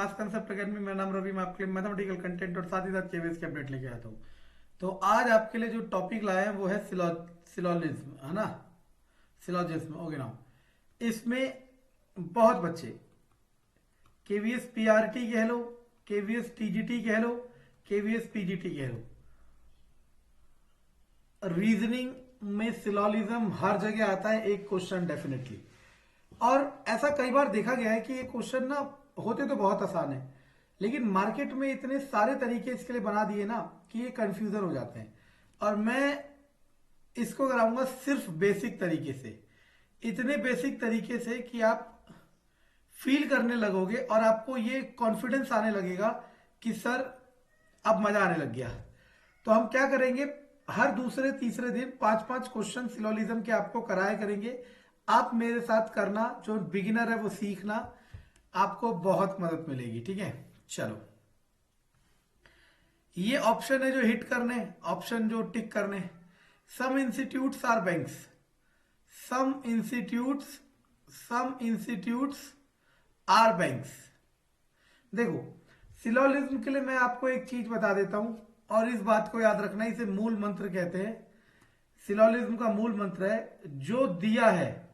Mass concept academy. मेरा नाम रवि, मैं आपके लिए मैथमेटिकल कंटेंट और साथ ही साथ केवीएस की अपडेट लेके आता हूँ। तो आज आपके लिए जो टॉपिक लाए हैं वो है सिलोजिज्म, है ना। Syllogism, okay now. इसमें बहुत बच्चे केवीएस पीआरटी कह लो, केवीएस टीजीटी कह लो, केवीएस पीजीटी कह लो, रीजनिंग में सिलोजिज्म हर जगह आता है एक क्वेश्चन डेफिनेटली। और ऐसा कई बार देखा गया है कि ये क्वेश्चन ना होते तो बहुत आसान है, लेकिन मार्केट में इतने सारे तरीके इसके लिए बना दिए ना कि ये कंफ्यूजन हो जाते हैं। और मैं इसको कराऊंगा सिर्फ बेसिक तरीके से, इतने बेसिक तरीके से कि आप फील करने लगोगे और आपको ये कॉन्फिडेंस आने लगेगा कि सर अब मजा आने लग गया। तो हम क्या करेंगे, हर दूसरे तीसरे दिन 5-5 क्वेश्चन सिलोजिज्म के आपको कराया करेंगे। आप मेरे साथ करना, जो बिगिनर है वो सीखना, आपको बहुत मदद मिलेगी। ठीक है, चलो। ये ऑप्शन है जो हिट करने, ऑप्शन जो टिक करने। Some institutes are banks, some institutes are banks. देखो, सिलोजिज्म के लिए मैं आपको एक चीज बता देता हूं और इस बात को याद रखना, इसे मूल मंत्र कहते हैं। सिलोजिज्म का मूल मंत्र है जो दिया है,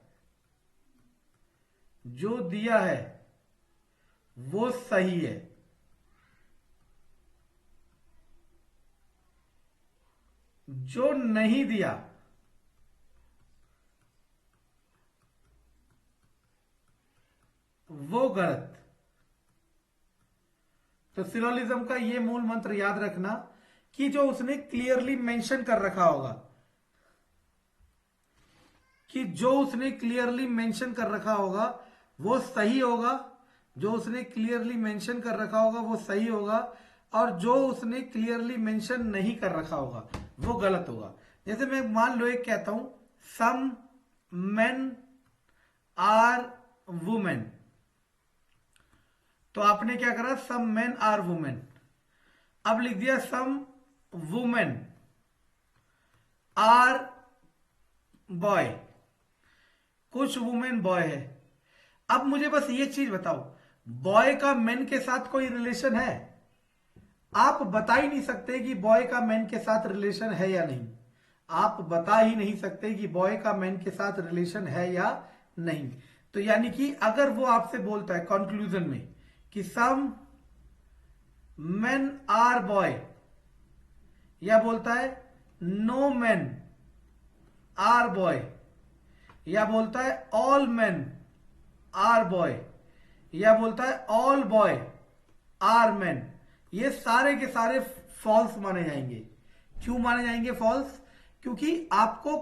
जो दिया है वो सही है, जो नहीं दिया वो गलत। तो सिलोजिज्म का ये मूल मंत्र याद रखना कि जो उसने क्लियरली मेंशन कर रखा होगा, कि जो उसने क्लियरली मेंशन कर रखा होगा वो सही होगा, जो उसने क्लियरली मेंशन कर रखा होगा वो सही होगा, और जो उसने क्लियरली मेंशन नहीं कर रखा होगा वो गलत होगा। जैसे मैं मान लो एक कहता हूं, सम मेन आर वुमेन, तो आपने क्या करा, सम मेन आर वुमेन। अब लिख दिया सम वुमेन आर बॉय, कुछ वुमेन बॉय है। अब मुझे बस ये चीज बताओ, बॉय का मेन के साथ कोई रिलेशन है? आप बता ही नहीं सकते कि बॉय का मैन के साथ रिलेशन है या नहीं। आप बता ही नहीं सकते कि बॉय का मैन के साथ रिलेशन है या नहीं। तो यानी कि अगर वो आपसे बोलता है कंक्लूजन में कि सम मेन आर बॉय, या बोलता है नो मैन आर बॉय, या बोलता है ऑल मैन आर बॉय, या बोलता है ऑल बॉय आर मैन, ये सारे के सारे फॉल्स माने जाएंगे। क्यों माने जाएंगे फॉल्स? क्योंकि आपको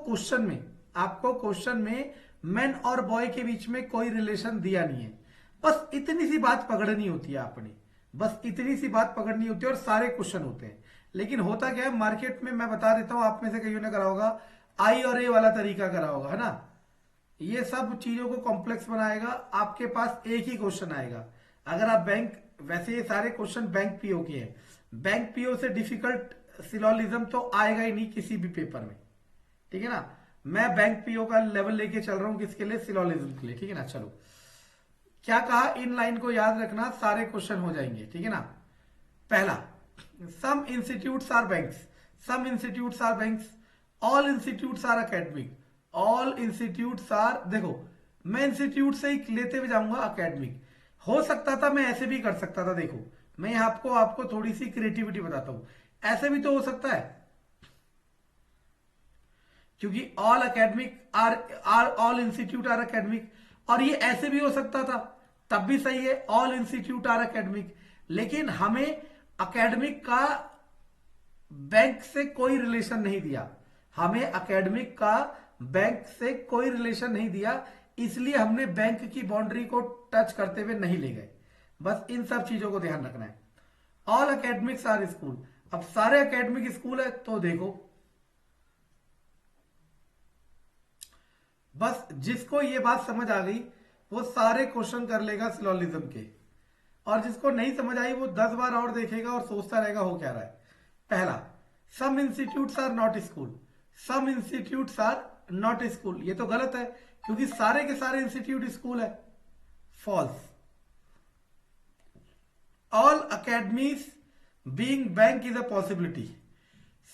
क्वेश्चन में मैन और बॉय के बीच में कोई रिलेशन दिया नहीं है। बस इतनी सी बात पकड़नी होती है आपने, बस इतनी सी बात पकड़नी होती है और सारे क्वेश्चन होते हैं। लेकिन होता क्या है मार्केट में, मैं बता देता हूं, आप में से कईयों ने करा होगा आई और ए वाला तरीका करा होगा, है ना। ये सब चीजों को कॉम्प्लेक्स बनाएगा। आपके पास एक ही क्वेश्चन आएगा। अगर आप बैंक, वैसे ये सारे क्वेश्चन बैंक पीओ के हैं, बैंक पीओ से डिफिकल्ट सिलोजिज्म तो आएगा ही नहीं किसी भी पेपर में, ठीक है ना। मैं बैंक पीओ का लेवल लेके चल रहा हूं, किसके लिए? सिलोजिज्म के लिए, ठीक है ना। चलो, क्या कहा, इन लाइन को याद रखना, सारे क्वेश्चन हो जाएंगे, ठीक है ना। पहला, some institutes are banks, some institutes are banks, all institutes are academic, all institutes are, देखो मैं इंस्टीट्यूट से ही लेते हुए जाऊंगा अकेडमिक। हो सकता था मैं ऐसे भी कर सकता था, देखो मैं आपको आपको थोड़ी सी क्रिएटिविटी बताता हूं, ऐसे भी तो हो सकता है, क्योंकि all academic are all institute are academic, और ये ऐसे भी हो सकता था, तब भी सही है, ऑल इंस्टीट्यूट आर अकेडमिक। लेकिन हमें अकेडमिक का बैंक से कोई रिलेशन नहीं दिया, हमें एकेडमिक का बैंक से कोई रिलेशन नहीं दिया, इसलिए हमने बैंक की बाउंड्री को टच करते हुए नहीं ले गए। बस इन सब चीजों को ध्यान रखना है। ऑल अकेडमिक्स आर स्कूल, अब सारे अकेडमिक स्कूल है तो देखो, बस जिसको ये बात समझ आ गई वो सारे क्वेश्चन कर लेगा सिलोजिज्म के, और जिसको नहीं समझ आई वो 10 बार और देखेगा और सोचता रहेगा हो क्या रहा है। पहला, some institutes are not school, some institutes are not school, ये तो गलत है क्योंकि सारे के सारे इंस्टीट्यूट स्कूल है। False. All academies being bank is a possibility.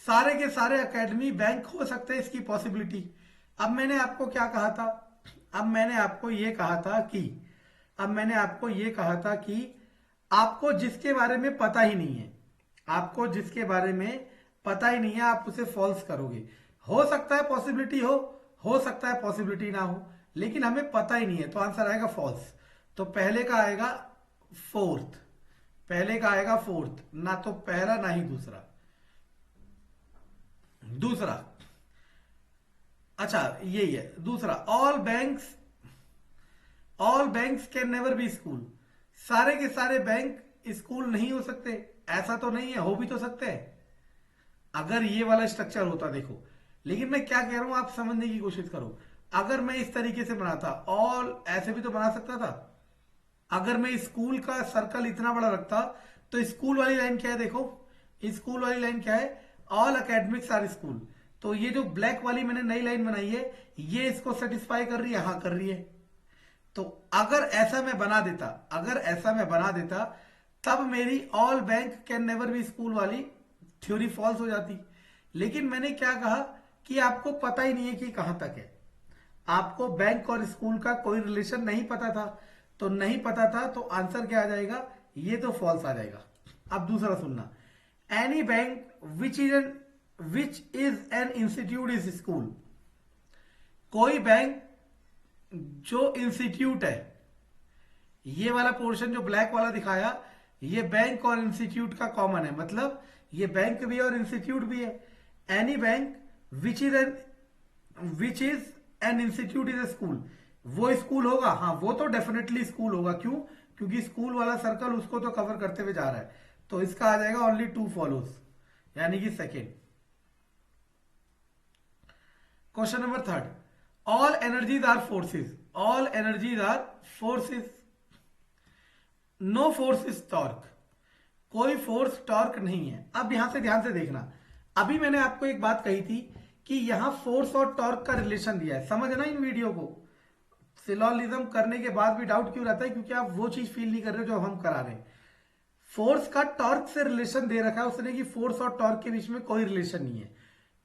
सारे के सारे अकेडमी बैंक हो सकते हैं, इसकी पॉसिबिलिटी। अब मैंने आपको क्या कहा था, अब मैंने आपको ये कहा था कि अब मैंने आपको ये कहा था कि आपको जिसके बारे में पता ही नहीं है, आपको जिसके बारे में पता ही नहीं है, आप उसे फॉल्स करोगे। हो सकता है पॉसिबिलिटी हो सकता है पॉसिबिलिटी ना हो, लेकिन हमें पता ही नहीं है, तो आंसर आएगा फॉल्स। तो पहले का आएगा फोर्थ, पहले का आएगा फोर्थ, ना तो पहला ना ही दूसरा। दूसरा, अच्छा यही है दूसरा, all banks can never be school. सारे के सारे बैंक स्कूल नहीं हो सकते, ऐसा तो नहीं है, हो भी तो सकते हैं अगर ये वाला स्ट्रक्चर होता। देखो, लेकिन मैं क्या कह रहा हूं, आप समझने की कोशिश करो। अगर मैं इस तरीके से बनाता, ऑल ऐसे भी तो बना सकता था। अगर मैं स्कूल का सर्कल इतना बड़ा रखता, तो स्कूल वाली लाइन क्या है, देखो स्कूल वाली लाइन क्या है, ऑल अकेडमिक्स आर स्कूल। तो ये जो ब्लैक वाली मैंने नई लाइन बनाई है, ये इसको सेटिस्फाई कर रही है, हाँ कर रही है। तो अगर ऐसा मैं बना देता, अगर ऐसा मैं बना देता, तब मेरी all bank can never be school वाली थ्योरी फॉल्स हो जाती। लेकिन मैंने क्या कहा कि आपको पता ही नहीं है कि कहां तक है, आपको बैंक और स्कूल का कोई रिलेशन नहीं पता था, तो नहीं पता था, तो आंसर क्या आ जाएगा, ये तो फॉल्स आ जाएगा। अब दूसरा सुनना, any bank which is an institute is school. कोई बैंक जो इंस्टीट्यूट है, ये वाला पोर्शन जो ब्लैक वाला दिखाया, ये बैंक और इंस्टीट्यूट का कॉमन है, मतलब ये बैंक भी है और इंस्टीट्यूट भी है। Any bank which is an institute is a school, वो स्कूल होगा, हाँ वो तो डेफिनेटली स्कूल होगा। क्यों? क्योंकि स्कूल वाला सर्कल उसको तो कवर करते हुए जा रहा है। तो इसका आ जाएगा ओनली टू फॉलोज, यानी कि second. Question number third, all energies are forces, all energies are forces, no force is torque. कोई फोर्स टॉर्क नहीं है। अब यहां से ध्यान से देखना, अभी मैंने आपको एक बात कही थी कि यहां फोर्स और टॉर्क का रिलेशन दिया है, समझना इन वीडियो को। सिलोजिज्म करने के बाद भी डाउट क्यों रहता है, क्योंकि आप वो चीज फील नहीं कर रहे हो जो हम करा रहे हैं। फोर्स का टॉर्क से रिलेशन दे रखा है उसने कि फोर्स और टॉर्क के बीच में कोई रिलेशन नहीं है।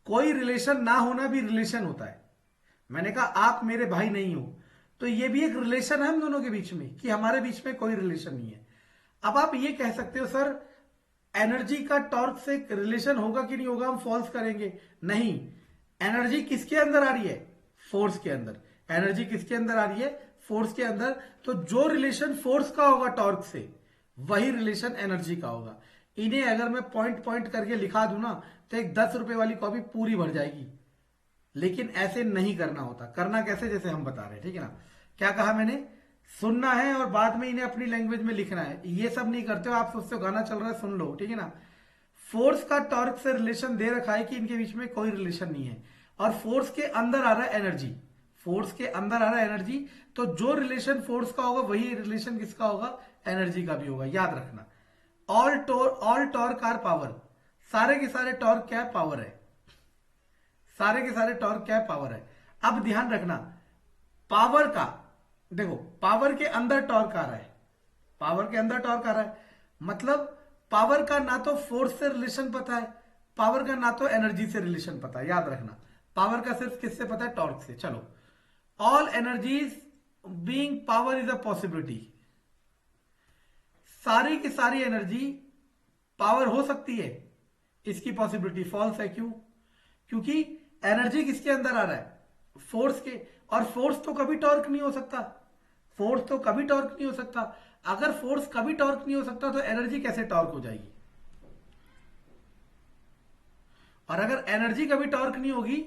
कोई रिलेशन ना होना भी रिलेशन होता है। मैंने कहा आप मेरे भाई नहीं हो, तो ये भी एक रिलेशन है हम दोनों के बीच में, कि हमारे बीच में कोई रिलेशन नहीं है। अब आप ये कह सकते हो सर एनर्जी का टॉर्क से रिलेशन होगा कि नहीं होगा, हम फॉल्स करेंगे। नहीं, एनर्जी किसके अंदर आ रही है, फोर्स के अंदर। एनर्जी किसके अंदर आ रही है, फोर्स के अंदर। तो जो रिलेशन फोर्स का होगा टॉर्क से, वही रिलेशन एनर्जी का होगा। इन्हें अगर मैं पॉइंट पॉइंट करके लिखा दूं ना, तो एक 10 रुपए वाली कॉपी पूरी भर जाएगी। लेकिन ऐसे नहीं करना होता। करना कैसे, जैसे हम बता रहे हैं, ठीक है ना। क्या कहा मैंने, सुनना है और बाद में इन्हें अपनी लैंग्वेज में लिखना है। ये सब नहीं करते हो आप, सोचते हो गाना चल रहा है सुन लो, ठीक है ना। फोर्स का टॉर्क से रिलेशन दे रखा है कि इनके बीच में कोई रिलेशन नहीं है, और फोर्स के अंदर आ रहा है एनर्जी, फोर्स के अंदर आ रहा है एनर्जी। तो जो रिलेशन फोर्स का होगा वही रिलेशन किसका होगा, एनर्जी का भी होगा, याद रखना। ऑल टॉर्क आर पावर, सारे के सारे टॉर्क क्या है, पावर है। सारे के सारे टॉर्क क्या है, पावर है। अब ध्यान रखना, पावर का देखो, पावर के अंदर टॉर्क आ रहा है, पावर के अंदर टॉर्क आ रहा है, मतलब पावर का ना तो फोर्स से रिलेशन पता है, पावर का ना तो एनर्जी से रिलेशन पता है, याद रखना। पावर का सिर्फ किससे पता है, टॉर्क से। चलो, all energies being power is a possibility. सारी की सारी एनर्जी पावर हो सकती है, इसकी पॉसिबिलिटी फॉल्स है। क्यों? क्योंकि एनर्जी किसके अंदर आ रहा है, फोर्स के, और फोर्स तो कभी टॉर्क नहीं हो सकता, फोर्स तो कभी टॉर्क नहीं हो सकता। अगर फोर्स कभी टॉर्क नहीं हो सकता, तो एनर्जी कैसे टॉर्क हो जाएगी। और अगर एनर्जी कभी टॉर्क नहीं होगी,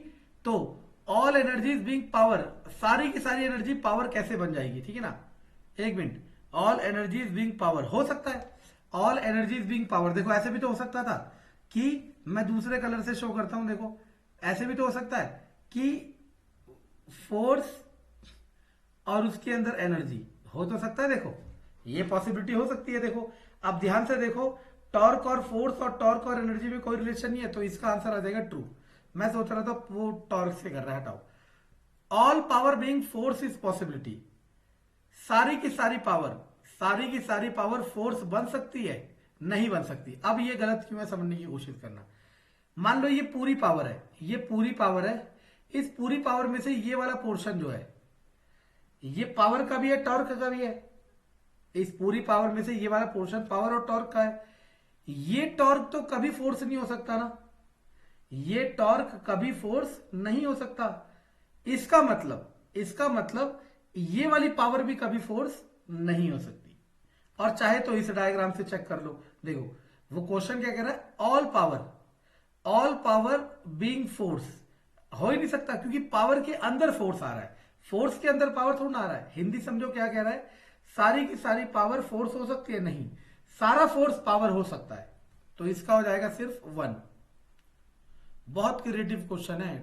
तो ऑल एनर्जीज बीइंग पावर, सारी की सारी एनर्जी पावर कैसे बन जाएगी, ठीक है ना। एक minute, all energies being power हो सकता है, ऑल एनर्जीज बीइंग पावर। देखो ऐसे भी तो हो सकता था कि मैं दूसरे कलर से शो करता हूं, देखो ऐसे भी तो हो सकता है कि फोर्स और उसके अंदर एनर्जी हो तो सकता है। देखो ये पॉसिबिलिटी हो सकती है। देखो अब ध्यान से देखो, टॉर्क और फोर्स और टॉर्क और एनर्जी में कोई रिलेशन नहीं है, तो इसका आंसर आ जाएगा ट्रू। मैं सोच रहा था वो टॉर्क से कर रहा है, हटाओ। All power being force is possibility, सारी की सारी पावर, सारी की सारी पावर फोर्स बन सकती है? नहीं बन सकती। अब ये गलत क्यों है समझने की कोशिश करना। मान लो ये पूरी पावर है, ये पूरी पावर है, इस पूरी पावर में से ये वाला पोर्शन जो है ये पावर का भी है, टॉर्क का भी है। इस पूरी पावर में से ये वाला पोर्शन पावर और टॉर्क का है। ये टॉर्क तो कभी फोर्स नहीं हो सकता ना, ये टॉर्क कभी फोर्स नहीं हो सकता। इसका मतलब ये वाली पावर भी कभी फोर्स नहीं हो सकती। और चाहे तो इस डायग्राम से चेक कर लो। देखो वो क्वेश्चन क्या कह रहा है, ऑल पावर बीइंग फोर्स। हो ही नहीं सकता क्योंकि पावर के अंदर फोर्स आ रहा है, फोर्स के अंदर पावर थोड़ा ना आ रहा है। हिंदी समझो क्या कह रहा है, सारी की सारी पावर फोर्स हो सकती है? नहीं, सारा फोर्स पावर हो सकता है। तो इसका हो जाएगा सिर्फ 1। बहुत क्रिएटिव क्वेश्चन है।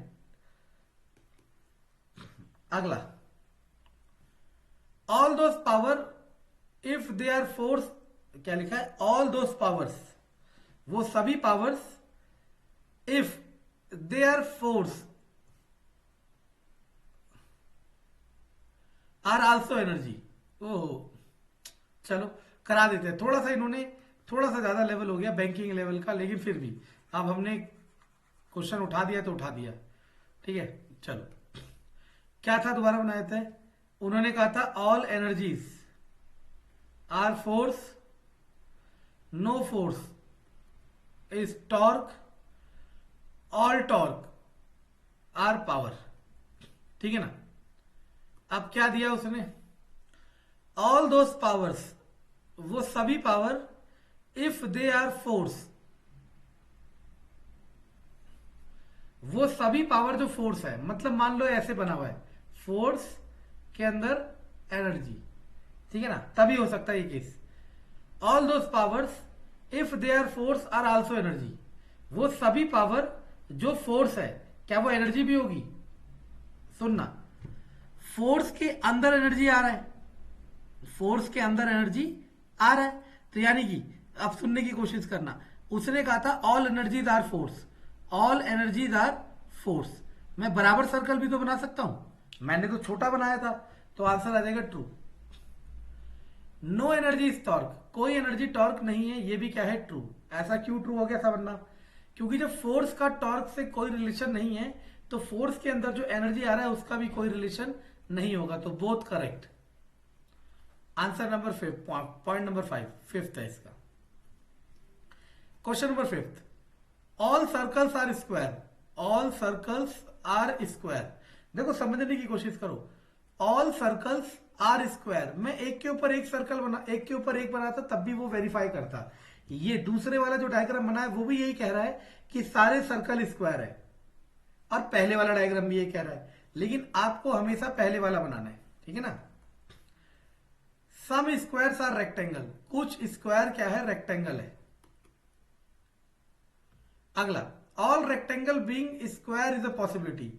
अगला, all those power if they are force, क्या लिखा है, ऑल दोज पावर्स, वो सभी powers, if they are force are also energy. ओहो, चलो करा देते हैं। थोड़ा सा इन्होंने थोड़ा सा ज्यादा लेवल हो गया बैंकिंग लेवल का, लेकिन फिर भी अब हमने क्वेश्चन उठा दिया तो उठा दिया, ठीक है। चलो क्या था, दोबारा बनाए थे। उन्होंने कहा था all energies are force, no force is torque, all torque are power, ठीक है ना। अब क्या दिया उसने, ऑल दोज पावर्स, वो सभी power, if they are force, वो सभी पावर जो फोर्स है, मतलब मान लो ऐसे बना हुआ है, फोर्स के अंदर एनर्जी, ठीक है ना, तभी हो सकता है ये case. All those powers if they are force are also energy, वो सभी पावर जो फोर्स है, क्या वो एनर्जी भी होगी? सुनना, फोर्स के अंदर एनर्जी आ रहा है, फोर्स के अंदर एनर्जी आ रहा है, तो यानी कि अब सुनने की कोशिश करना। उसने कहा था all energies are force, all energies are force. मैं बराबर सर्कल भी तो बना सकता हूं, मैंने तो छोटा बनाया था, तो आंसर आ जाएगा true. No energy is torque, कोई एनर्जी टॉर्क नहीं है, ये भी क्या है, ट्रू। ऐसा क्यों ट्रू हो गया समझना, क्योंकि जब फोर्स का टॉर्क से कोई रिलेशन नहीं है, तो फोर्स के अंदर जो एनर्जी आ रहा है उसका भी कोई रिलेशन नहीं होगा, तो both correct. Answer number 5, point number 5, fifth है इसका। Question number 5, all circles are square, all circles are square. देखो समझने की कोशिश करो, ऑल सर्कल्स आर स्क्वायर, मैं एक के ऊपर एक सर्कल बना, एक के ऊपर एक बनाता तब भी वो वेरीफाई करता। ये दूसरे वाला जो डायग्राम बना है वो भी यही कह रहा है कि सारे सर्कल स्क्वायर है, और पहले वाला डायग्राम भी यही कह रहा है, लेकिन आपको हमेशा पहले वाला बनाना है, ठीक है ना। सम स्क्वायर्स आर रेक्टेंगल, कुछ स्क्वायर क्या है, रेक्टेंगल है। अगला, all rectangle being square is a possibility,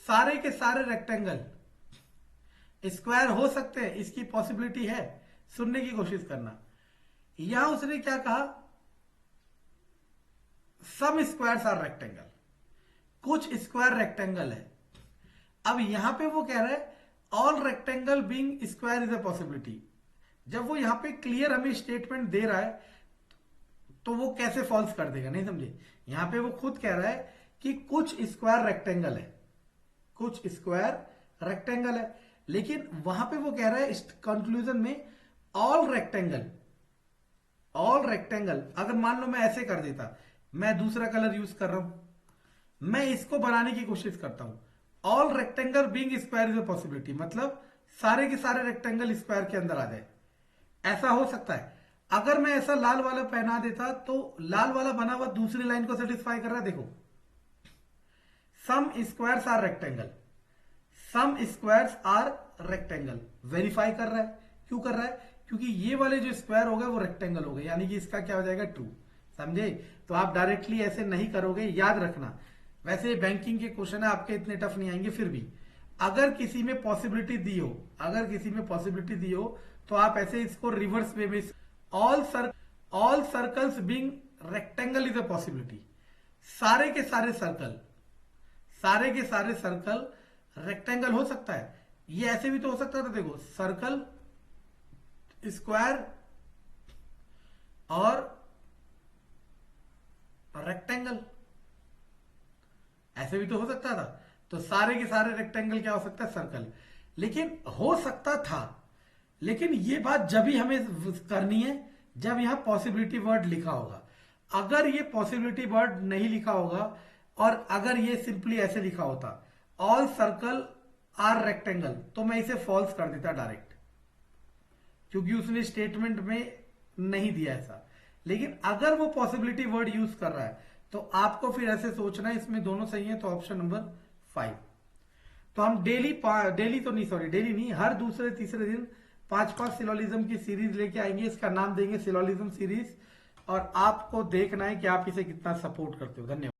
सारे के सारे रेक्टेंगल स्क्वायर हो सकते हैं, इसकी पॉसिबिलिटी है। सुनने की कोशिश करना, यहां उसने क्या कहा, सम स्क्वायर्स आर रेक्टेंगल, कुछ स्क्वायर रेक्टेंगल है। अब यहां पे वो कह रहा है all rectangle being square is a possibility. जब वो यहां पे क्लियर हमें स्टेटमेंट दे रहा है तो वो कैसे फॉल्स कर देगा, नहीं समझे। यहां पे वो खुद कह रहा है कि कुछ स्क्वायर रेक्टेंगल है, कुछ स्क्वायर रेक्टेंगल है, लेकिन वहां पे वो कह रहा है कंक्लूजन में ऑल रेक्टेंगल, ऑल रेक्टेंगल। अगर मान लो मैं ऐसे कर देता, मैं दूसरा कलर यूज कर रहा हूं, मैं इसको बनाने की कोशिश करता हूं, all rectangle being square is a possibility, मतलब सारे के सारे रेक्टेंगल स्क्वायर के अंदर आ जाए, ऐसा हो सकता है। अगर मैं ऐसा लाल वाला पहना देता तो लाल वाला बना हुआ दूसरी लाइन को सेटिस्फाई कर रहा है। देखो, some squares are rectangle, some squares are rectangle, verify कर रहा है। क्यों कर रहा है, क्योंकि ये वाले जो स्क्वायर हो गए वो रेक्टेंगल हो गए, यानी कि इसका क्या हो जाएगा, ट्रू। समझे। तो आप डायरेक्टली ऐसे नहीं करोगे, याद रखना। वैसे बैंकिंग के क्वेश्चन है, आपके इतने टफ नहीं आएंगे, फिर भी अगर किसी में पॉसिबिलिटी दी हो, अगर किसी में पॉसिबिलिटी दी हो तो आप ऐसे इसको रिवर्स वे में, all circles being rectangle is a possibility, सारे के सारे सर्कल, सारे के सारे सर्कल रेक्टेंगल हो सकता है। ये ऐसे भी तो हो सकता था, देखो सर्कल स्क्वायर और रेक्टेंगल, ऐसे भी तो हो सकता था। तो सारे के सारे रेक्टेंगल क्या हो सकता है, सर्कल। लेकिन हो सकता था, लेकिन ये बात जब ही हमें करनी है जब यहां पॉसिबिलिटी वर्ड लिखा होगा। अगर ये पॉसिबिलिटी वर्ड नहीं लिखा होगा और अगर ये सिंपली ऐसे लिखा होता ऑल सर्कल आर रेक्टेंगल, तो मैं इसे फॉल्स कर देता डायरेक्ट, क्योंकि उसने स्टेटमेंट में नहीं दिया ऐसा। लेकिन अगर वो पॉसिबिलिटी वर्ड यूज कर रहा है तो आपको फिर ऐसे सोचना है इसमें दोनों सही है, तो ऑप्शन नंबर 5। तो हम डेली तो नहीं, सॉरी डेली नहीं, हर दूसरे तीसरे दिन 5-5 सिलोलिज्म की सीरीज लेके आएंगे। इसका नाम देंगे सिलोलिज्म सीरीज, और आपको देखना है कि आप इसे कितना सपोर्ट करते हो। धन्यवाद।